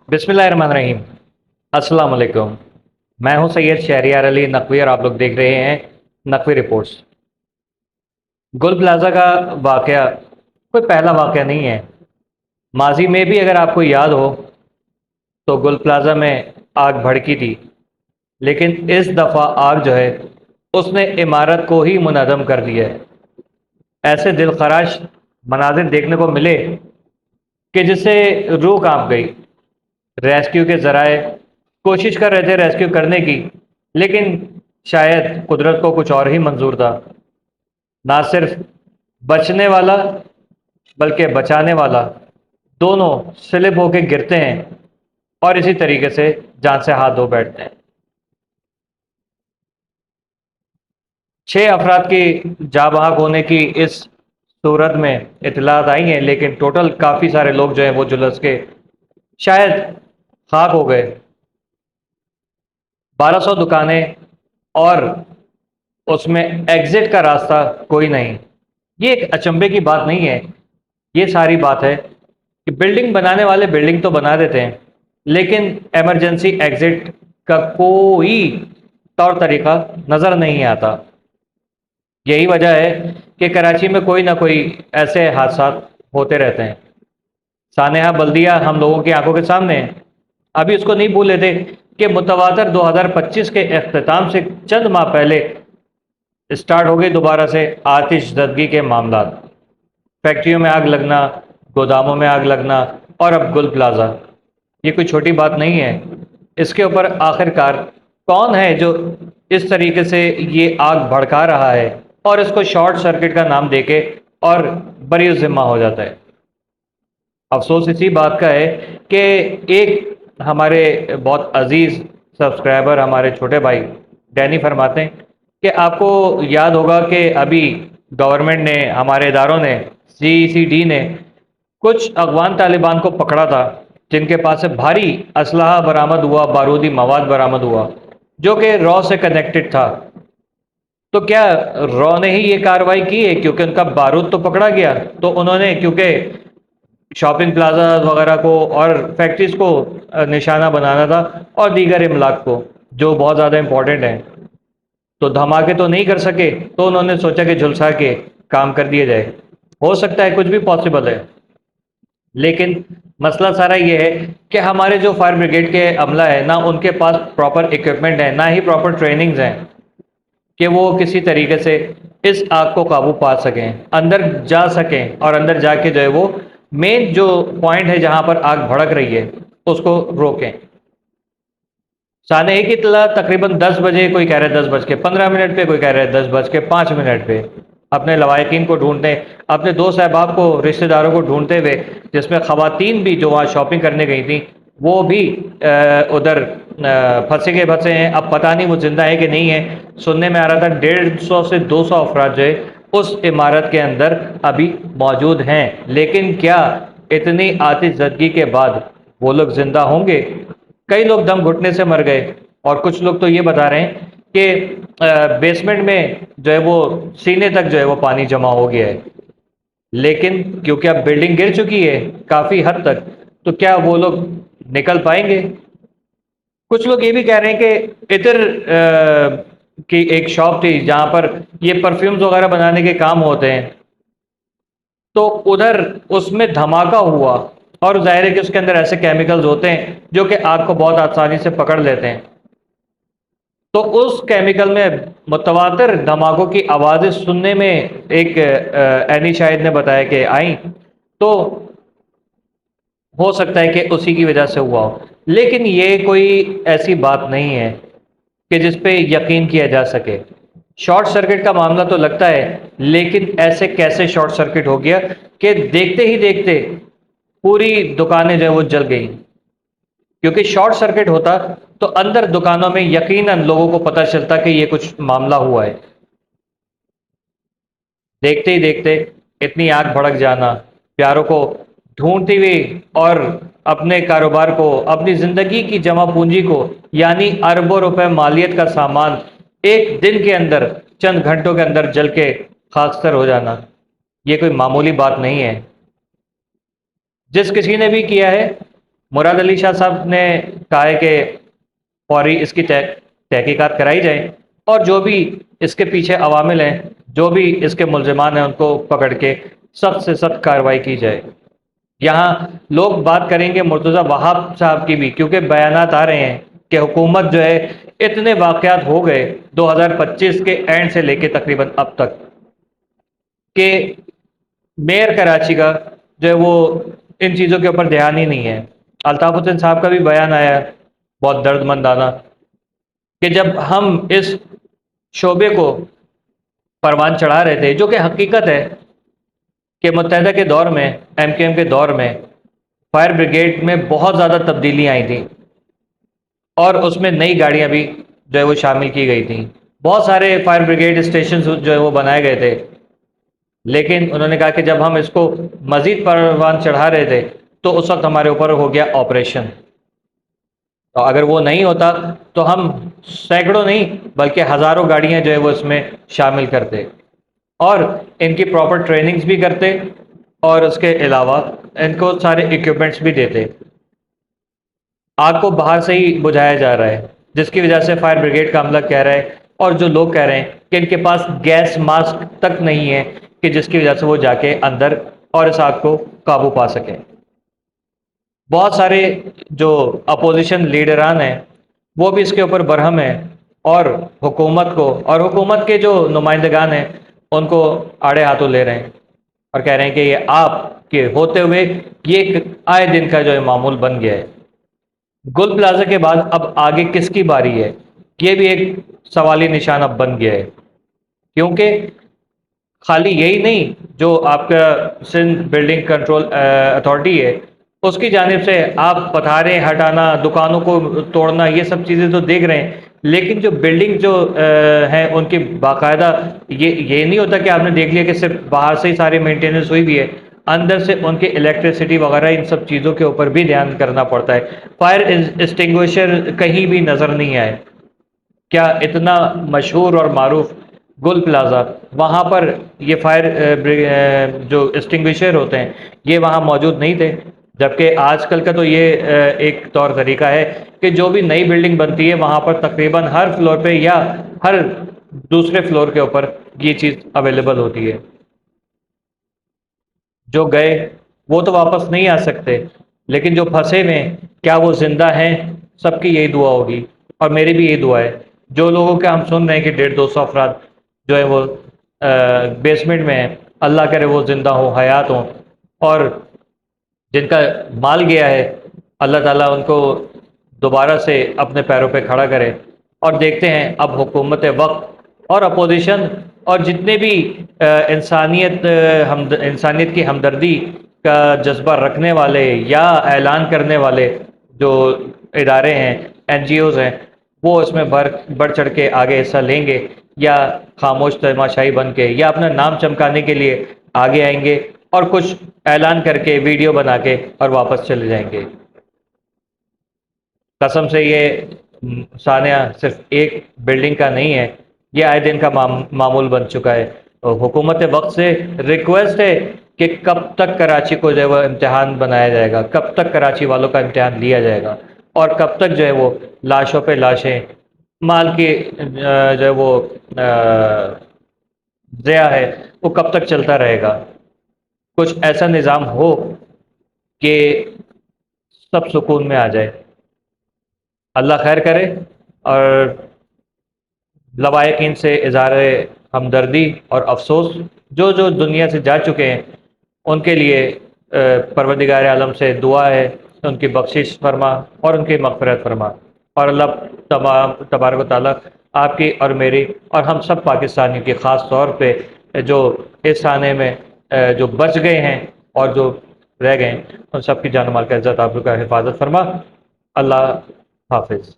बिस्मिल्लाहिर्रहमानिर्रहीम। अस्सलाम वालेकुम। मैं हूं सैयद शहरियार अली नकवी और आप लोग देख रहे हैं नकवी रिपोर्ट्स। गुल प्लाज़ा का वाक़या कोई पहला वाक़या नहीं है। माजी में भी अगर आपको याद हो तो गुल प्लाज़ा में आग भड़की थी, लेकिन इस दफ़ा आग जो है उसने इमारत को ही मुनहदम कर दिया है। ऐसे दिलखराश मनाजिर देखने को मिले कि जिससे रूह कांप गई। रेस्क्यू के ज़राए कोशिश कर रहे थे रेस्क्यू करने की, लेकिन शायद कुदरत को कुछ और ही मंजूर था। ना सिर्फ बचने वाला बल्कि बचाने वाला दोनों स्लिप होके गिरते हैं और इसी तरीके से जान से हाथ धो बैठते हैं। 6 अफराद की जाँ बहक होने की इस सूरत में इतलात आई हैं, लेकिन टोटल काफ़ी सारे लोग जो हैं वो झुलस के शायद खाक हो गए। 1200 दुकानें और उसमें एग्जिट का रास्ता कोई नहीं। ये एक अचंभे की बात नहीं है, ये सारी बात है कि बिल्डिंग बनाने वाले बिल्डिंग तो बना देते हैं, लेकिन इमरजेंसी एग्जिट का कोई तौर तरीका नज़र नहीं आता। यही वजह है कि कराची में कोई ना कोई ऐसे हादसा होते रहते हैं। सानेहा बल्दिया हम लोगों की आंखों के सामने है। अभी उसको नहीं भूले थे कि मुतवातर 2025 के अख्ताम से चंद माह पहले स्टार्ट हो गई दोबारा से आतिशज़दगी के मामला। फैक्ट्रियों में आग लगना, गोदामों में आग लगना और अब गुल प्लाज़ा। ये कोई छोटी बात नहीं है। इसके ऊपर आखिरकार कौन है जो इस तरीके से ये आग भड़का रहा है और इसको शॉर्ट सर्किट का नाम देके और बरी ज़िम्मा हो जाता है। अफसोस इसी बात का है कि एक हमारे बहुत अजीज़ सब्सक्राइबर हमारे छोटे भाई डैनी फरमाते हैं कि आपको याद होगा कि अभी गवर्नमेंट ने, हमारे इदारों ने, CECD ने कुछ अफगान तालिबान को पकड़ा था जिनके पास से भारी असलहा बरामद हुआ, बारूदी मवाद बरामद हुआ जो कि रॉ से कनेक्टेड था। तो क्या रॉ ने ही ये कार्रवाई की है? क्योंकि उनका बारूद तो पकड़ा गया, तो उन्होंने क्योंकि शॉपिंग प्लाजा वगैरह को और फैक्ट्रीज को निशाना बनाना था और दीगर इमलाक को जो बहुत ज़्यादा इम्पोर्टेंट हैं, तो धमाके तो नहीं कर सके, तो उन्होंने सोचा कि झुलसा के काम कर दिया जाए। हो सकता है, कुछ भी पॉसिबल है, लेकिन मसला सारा ये है कि हमारे जो फायर ब्रिगेड के अमला है ना, उनके पास प्रॉपर इक्विपमेंट है, ना ही प्रॉपर ट्रेनिंग्स हैं कि वो किसी तरीके से इस आग को काबू पा सकें, अंदर जा सकें और अंदर जाके जो है वो मेन जो पॉइंट है जहां पर आग भड़क रही है उसको रोकें। साने एक इतला तकरीबन 10 बजे, कोई कह रहा है 10:15 पे, कोई कह रहा है 10:05 पे, अपने लवाकिन को ढूंढने, अपने दोस्त अहबाब को, रिश्तेदारों को ढूंढते हुए, जिसमें ख़वातीन भी जो वहाँ शॉपिंग करने गई थी वो भी उधर फंसे के फंसे हैं। अब पता नहीं वो जिंदा है कि नहीं है। सुनने में आ रहा था 150 से 200 अफराद जो है उस इमारत के अंदर अभी मौजूद हैं, लेकिन क्या इतनी आतिशज़दगी के बाद वो लोग जिंदा होंगे? कई लोग दम घुटने से मर गए और कुछ लोग तो ये बता रहे हैं कि बेसमेंट में जो है वो सीने तक जो है वो पानी जमा हो गया है। लेकिन क्योंकि अब बिल्डिंग गिर चुकी है काफ़ी हद तक, तो क्या वो लोग निकल पाएंगे? कुछ लोग ये भी कह रहे हैं कि इधर की एक शॉप थी जहाँ पर ये परफ्यूम्स वगैरह बनाने के काम होते हैं, तो उधर उसमें धमाका हुआ और जाहिर है कि उसके अंदर ऐसे केमिकल्स होते हैं जो कि आग को बहुत आसानी से पकड़ लेते हैं। तो उस केमिकल में मुतवातिर धमाकों की आवाज़ें सुनने में एक एनी शाहिद ने बताया कि आई, तो हो सकता है कि उसी की वजह से हुआ हो। लेकिन ये कोई ऐसी बात नहीं है कि जिस पे यकीन किया जा सके। शॉर्ट सर्किट का मामला तो लगता है, लेकिन ऐसे कैसे शॉर्ट सर्किट हो गया कि देखते ही देखते पूरी दुकानें जो है वो जल गई? क्योंकि शॉर्ट सर्किट होता तो अंदर दुकानों में यकीनन लोगों को पता चलता कि ये कुछ मामला हुआ है। देखते ही देखते इतनी आग भड़क जाना, प्यारों को ढूंढती हुई और अपने कारोबार को, अपनी ज़िंदगी की जमा पूंजी को, यानी अरबों रुपए मालियत का सामान एक दिन के अंदर, चंद घंटों के अंदर जल के खाकसर हो जाना, ये कोई मामूली बात नहीं है। जिस किसी ने भी किया है مراد علی شاہ صاحب نے کہا ہے کہ فوری اس کی تحقیقات کرائی جائے اور جو بھی اس کے پیچھے عوامل ہیں، جو بھی اس کے ملزمان ہیں، ان کو پکڑ کے سخت سے سخت کارروائی کی جائے۔ یہاں لوگ بات کریں گے مرتضی وہاب صاحب کی بھی، کیونکہ بیانات آ رہے ہیں کہ حکومت جو ہے اتنے واقعات ہو گئے 2025 کے اینڈ سے لے کے تقریباً اب تک کہ میئر کراچی کا جو ہے وہ ان چیزوں کے اوپر دھیان ہی نہیں ہے۔ الطاف حسین صاحب کا بھی بیان آیا ہے بہت درد مندانہ کہ جب ہم اس شعبے کو پروان چڑھا رہے تھے، جو کہ حقیقت ہے کہ متحدہ کے دور میں، ایم کیو ایم کے دور میں فائر بریگیڈ میں بہت زیادہ تبدیلیاں آئی تھیں اور اس میں نئی گاڑیاں بھی جو ہے وہ شامل کی گئی تھیں۔ بہت سارے فائر بریگیڈ اسٹیشنز جو ہے وہ بنائے گئے تھے، لیکن انہوں نے کہا کہ جب ہم اس کو مزید پروان چڑھا رہے تھے تو اس وقت ہمارے اوپر ہو گیا آپریشن، تو اگر وہ نہیں ہوتا تو ہم سینکڑوں نہیں بلکہ ہزاروں گاڑیاں جو ہے وہ اس میں شامل کرتے اور ان کی پراپر ٹریننگز بھی کرتے اور اس کے علاوہ ان کو سارے ایکوپمنٹس بھی دیتے۔ آگ کو باہر سے ہی بجھایا جا رہا ہے، جس کی وجہ سے فائر بریگیڈ کا عملہ کہہ رہا ہے اور جو لوگ کہہ رہے ہیں کہ ان کے پاس گیس ماسک تک نہیں ہے کہ جس کی وجہ سے وہ جا کے اندر اور اس آگ کو قابو پا سکیں۔ بہت سارے جو اپوزیشن لیڈران ہیں وہ بھی اس کے اوپر برہم ہیں اور حکومت کو اور حکومت کے جو نمائندگان ہیں ان کو آڑے ہاتھوں لے رہے ہیں اور کہہ رہے ہیں کہ یہ آپ کے ہوتے ہوئے یہ ایک آئے دن کا جو ہے معمول بن گیا ہے۔ گل پلازا کے بعد اب آگے کس کی باری ہے، یہ بھی ایک سوالی نشان اب بن گیا ہے، کیونکہ خالی یہی نہیں جو آپ کا سندھ بلڈنگ کنٹرول اتھارٹی ہے اس کی جانب سے آپ پتھاریں ہٹانا، دکانوں کو توڑنا، یہ سب چیزیں تو دیکھ رہے ہیں، لیکن جو بلڈنگ جو ہیں ان کی باقاعدہ یہ نہیں ہوتا کہ آپ نے دیکھ لیا کہ صرف باہر سے ہی سارے مینٹیننس ہوئی بھی ہے، اندر سے ان کے الیکٹریسٹی وغیرہ ان سب چیزوں کے اوپر بھی دھیان کرنا پڑتا ہے۔ فائر ایکسٹنگوشر کہیں بھی نظر نہیں آئے، کیا اتنا مشہور اور معروف گل پلازا وہاں پر یہ فائر جو ایکسٹنگوشر ہوتے ہیں یہ وہاں موجود نہیں تھے؟ جبکہ آج کل کا تو یہ ایک طور طریقہ ہے کہ جو بھی نئی بلڈنگ بنتی ہے وہاں پر تقریباً ہر فلور پہ یا ہر دوسرے فلور کے اوپر یہ چیز اویلیبل ہوتی ہے۔ جو گئے وہ تو واپس نہیں آ سکتے، لیکن جو پھنسے ہوئے ہیں کیا وہ زندہ ہیں؟ سب کی یہی دعا ہوگی اور میری بھی یہی دعا ہے۔ جو لوگوں کے ہم سن رہے ہیں کہ 150-200 افراد جو ہے وہ بیسمنٹ میں ہیں، اللہ کرے وہ زندہ ہوں، حیات ہوں، اور جن کا مال گیا ہے اللہ تعالیٰ ان کو دوبارہ سے اپنے پیروں پہ کھڑا کرے۔ اور دیکھتے ہیں اب حکومت وقت اور اپوزیشن اور جتنے بھی انسانیت کی ہمدردی کا جذبہ رکھنے والے یا اعلان کرنے والے جو ادارے ہیں، این جی اوز ہیں، وہ اس میں بڑھ چڑھ کے آگے حصہ لیں گے یا خاموش تماشائی بن کے یا اپنا نام چمکانے کے لیے آگے آئیں گے اور کچھ اعلان کر کے ویڈیو بنا کے اور واپس چلے جائیں گے۔ قسم سے یہ سانحہ صرف ایک بلڈنگ کا نہیں ہے، یہ آئے دن کا معمول بن چکا ہے۔ حکومت وقت سے ریکویسٹ ہے کہ کب تک کراچی کو جو ہے وہ امتحان بنایا جائے گا، کب تک کراچی والوں کا امتحان لیا جائے گا، اور کب تک جو ہے وہ لاشوں پہ لاشیں، مال کی جو ہے وہ ضیاع ہے وہ کب تک چلتا رہے گا۔ کچھ ایسا نظام ہو کہ سب سکون میں آ جائے۔ اللہ خیر کرے، اور لوایقین سے اظہار ہمدردی اور افسوس جو دنیا سے جا چکے ہیں ان کے لیے پروردگار عالم سے دعا ہے ان کی بخشش فرما اور ان کی مغفرت فرما، اور اللہ تبارک و تعالیٰ آپ کی اور میری اور ہم سب پاکستانیوں کی خاص طور پہ جو اس سانحے میں جو بچ گئے ہیں اور جو رہ گئے ہیں ان سب کی جان و مال کا عزت آپ کا حفاظت فرما۔ اللہ حافظ۔